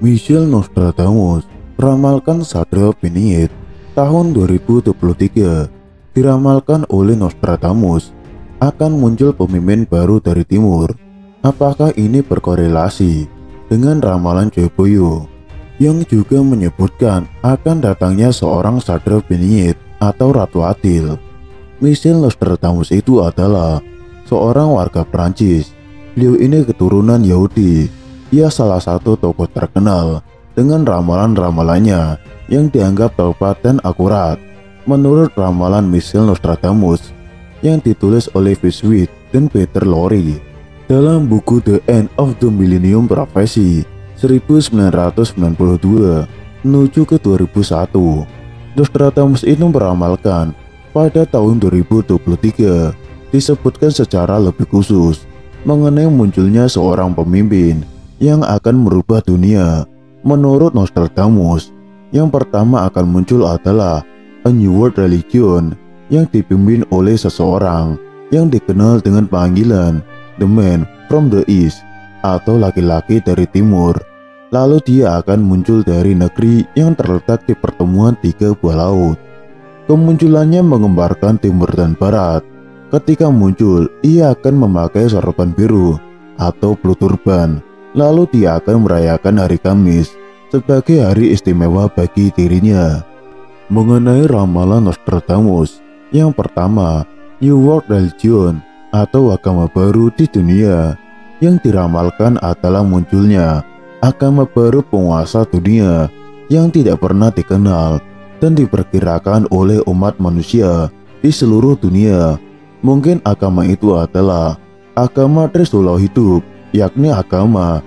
Michelle Nostradamus meramalkan Satria Beningit tahun 2023. Diramalkan oleh Nostradamus akan muncul pemimpin baru dari timur. Apakah ini berkorelasi dengan ramalan Joyoboyo yang juga menyebutkan akan datangnya seorang Satria Beningit atau Ratu Adil? Michelle Nostradamus itu adalah seorang warga Prancis. Beliau ini keturunan Yahudi. Ia salah satu tokoh terkenal dengan ramalan-ramalannya yang dianggap tepat dan akurat. Menurut ramalan Michelle Nostradamus yang ditulis oleh Biswit dan Peter Lorre dalam buku The End of the Millennium Prophecy 1992 menuju ke 2001, Nostradamus itu meramalkan pada tahun 2023 disebutkan secara lebih khusus mengenai munculnya seorang pemimpin yang akan merubah dunia. Menurut Nostradamus, yang pertama akan muncul adalah a new world religion yang dipimpin oleh seseorang yang dikenal dengan panggilan the man from the east atau laki-laki dari timur. Lalu dia akan muncul dari negeri yang terletak di pertemuan tiga buah laut. Kemunculannya menggambarkan timur dan barat. Ketika muncul, ia akan memakai sorban biru atau blue turban. Lalu dia akan merayakan hari Kamis sebagai hari istimewa bagi dirinya. Mengenai ramalan Nostradamus, yang pertama, New World Religion atau agama baru di dunia. Yang diramalkan adalah munculnya agama baru penguasa dunia yang tidak pernah dikenal dan diperkirakan oleh umat manusia di seluruh dunia. Mungkin agama itu adalah agama Trisula hidup, yakni agama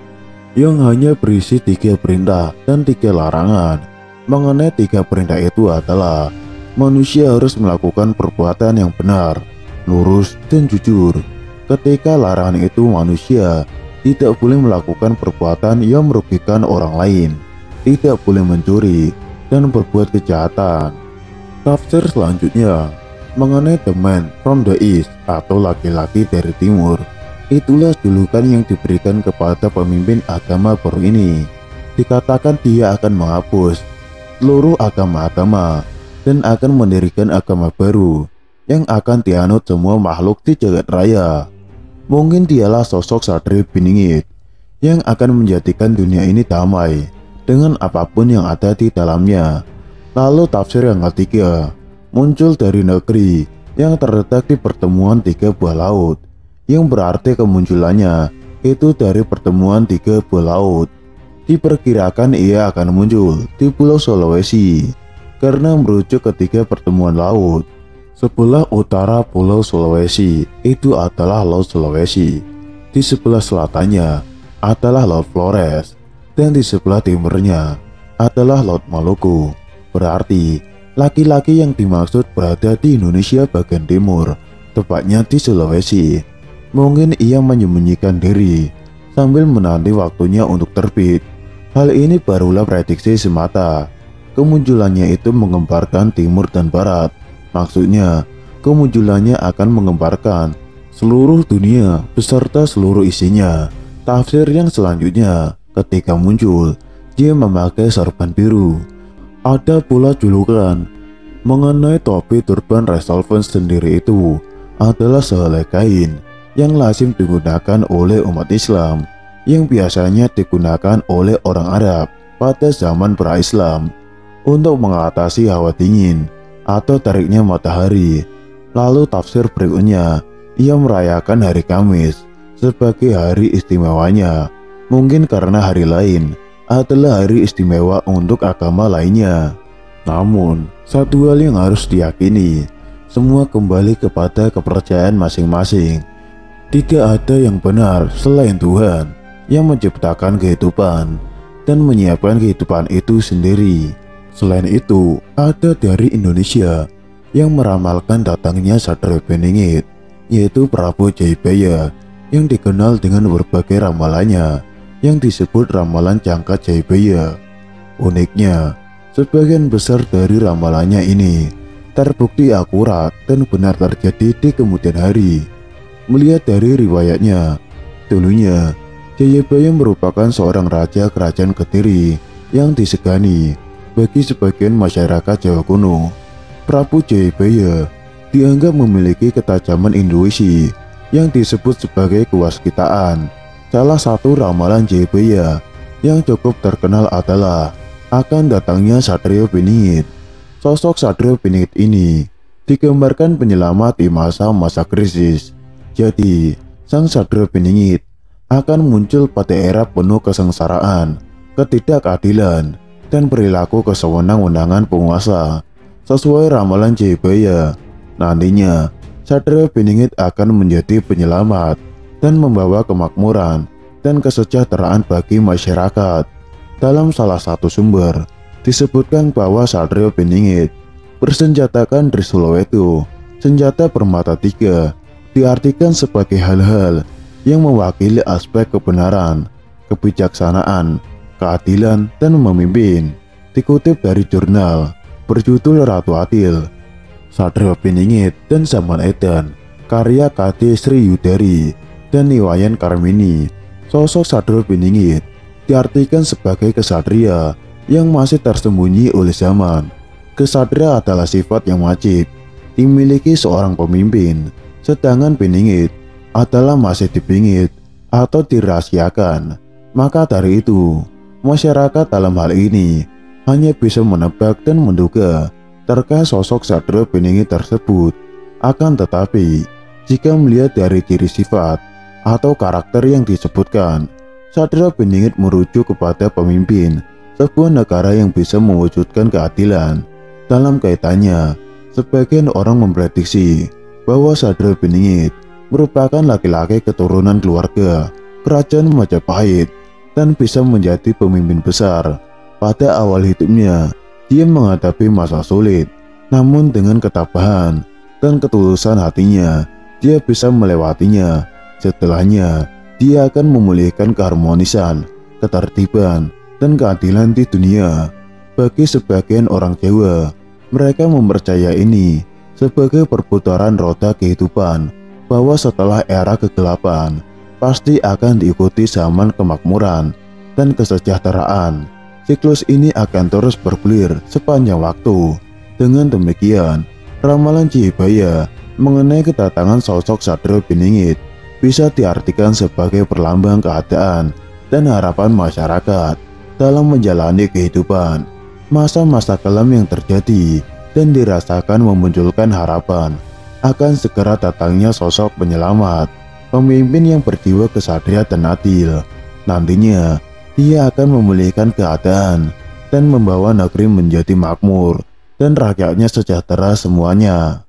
yang hanya berisi 3 perintah dan 3 larangan. Mengenai 3 perintah itu adalah manusia harus melakukan perbuatan yang benar, lurus, dan jujur. Ketika larangan itu manusia tidak boleh melakukan perbuatan yang merugikan orang lain, tidak boleh mencuri, dan berbuat kejahatan. Tafsir selanjutnya mengenai the man from the east atau laki-laki dari timur. Itulah julukan yang diberikan kepada pemimpin agama baru ini. Dikatakan dia akan menghapus seluruh agama-agama dan akan mendirikan agama baru yang akan dianut semua makhluk di jagat raya. Mungkin dialah sosok Satria Beningit yang akan menjadikan dunia ini damai dengan apapun yang ada di dalamnya. Lalu tafsir yang ketiga, muncul dari negeri yang terletak di pertemuan tiga buah laut, yang berarti kemunculannya itu dari pertemuan tiga buah laut. Diperkirakan ia akan muncul di Pulau Sulawesi karena merujuk ketiga pertemuan laut. Sebelah utara Pulau Sulawesi itu adalah Laut Sulawesi, di sebelah selatannya adalah Laut Flores, dan di sebelah timurnya adalah Laut Maluku. Berarti laki-laki yang dimaksud berada di Indonesia bagian timur, tepatnya di Sulawesi. Mungkin ia menyembunyikan diri sambil menanti waktunya untuk terbit. Hal ini barulah prediksi semata. Kemunculannya itu menggambarkan timur dan barat. Maksudnya, kemunculannya akan menggambarkan seluruh dunia beserta seluruh isinya. Tafsir yang selanjutnya, ketika muncul, dia memakai sorban biru. Ada pula julukan mengenai topi turban resolven sendiri itu adalah sehelai kain yang lazim digunakan oleh umat Islam, yang biasanya digunakan oleh orang Arab pada zaman pra-Islam untuk mengatasi hawa dingin atau teriknya matahari. Lalu tafsir berikutnya, ia merayakan hari Kamis sebagai hari istimewanya. Mungkin karena hari lain adalah hari istimewa untuk agama lainnya. Namun, satu hal yang harus diyakini, semua kembali kepada kepercayaan masing-masing. Tidak ada yang benar selain Tuhan yang menciptakan kehidupan dan menyiapkan kehidupan itu sendiri. Selain itu, ada dari Indonesia yang meramalkan datangnya Satria Beningit, yaitu Prabu Jayabaya, yang dikenal dengan berbagai ramalannya yang disebut ramalan Jangka Jayabaya. Uniknya, sebagian besar dari ramalannya ini terbukti akurat dan benar terjadi di kemudian hari. Melihat dari riwayatnya, dulunya Jayabaya merupakan seorang raja kerajaan Kediri yang disegani bagi sebagian masyarakat Jawa kuno. Prabu Jayabaya dianggap memiliki ketajaman intuisi yang disebut sebagai kewaskitaan. Salah satu ramalan Jayabaya yang cukup terkenal adalah akan datangnya Satrio Piningit. Sosok Satrio Piningit ini digambarkan penyelamat di masa-masa krisis. Jadi, sang Satrio Piningit akan muncul pada era penuh kesengsaraan, ketidakadilan, dan perilaku kesewenang-wenangan penguasa. Sesuai ramalan Jayabaya, nantinya Satrio Piningit akan menjadi penyelamat dan membawa kemakmuran dan kesejahteraan bagi masyarakat. Dalam salah satu sumber, disebutkan bahwa Satrio Piningit bersenjatakan Trisulowetu, senjata permata tiga, diartikan sebagai hal-hal yang mewakili aspek kebenaran, kebijaksanaan, keadilan, dan memimpin. Dikutip dari jurnal berjudul Ratu Adil, Satrio Piningit dan Zaman Edan, karya K.D. Sri Yudari dan Niwayan Karmini. Sosok Satrio Piningit diartikan sebagai kesatria yang masih tersembunyi oleh zaman. Kesatria adalah sifat yang wajib dimiliki seorang pemimpin, sedangkan Piningit adalah masih dipingit atau dirahasiakan. Maka dari itu, masyarakat dalam hal ini hanya bisa menebak dan menduga terkait sosok Satrio Piningit tersebut. Akan tetapi, jika melihat dari ciri sifat atau karakter yang disebutkan, Satrio Piningit merujuk kepada pemimpin sebuah negara yang bisa mewujudkan keadilan. Dalam kaitannya, sebagian orang memprediksi bahwa Satrio Piningit merupakan laki-laki keturunan keluarga kerajaan Majapahit dan bisa menjadi pemimpin besar. Pada awal hidupnya, dia menghadapi masa sulit, namun dengan ketabahan dan ketulusan hatinya, dia bisa melewatinya. Setelahnya, dia akan memulihkan keharmonisan, ketertiban, dan keadilan di dunia. Bagi sebagian orang Jawa, mereka mempercayai ini sebagai perputaran roda kehidupan, bahwa setelah era kegelapan, pasti akan diikuti zaman kemakmuran dan kesejahteraan. Siklus ini akan terus bergulir sepanjang waktu. Dengan demikian, ramalan Jayabaya mengenai kedatangan sosok Satrio Piningit bisa diartikan sebagai perlambang keadaan dan harapan masyarakat dalam menjalani kehidupan. Masa-masa kelam yang terjadi dan dirasakan memunculkan harapan akan segera datangnya sosok penyelamat, pemimpin yang berjiwa kesatria dan adil. Nantinya, dia akan memulihkan keadaan dan membawa negeri menjadi makmur dan rakyatnya sejahtera semuanya.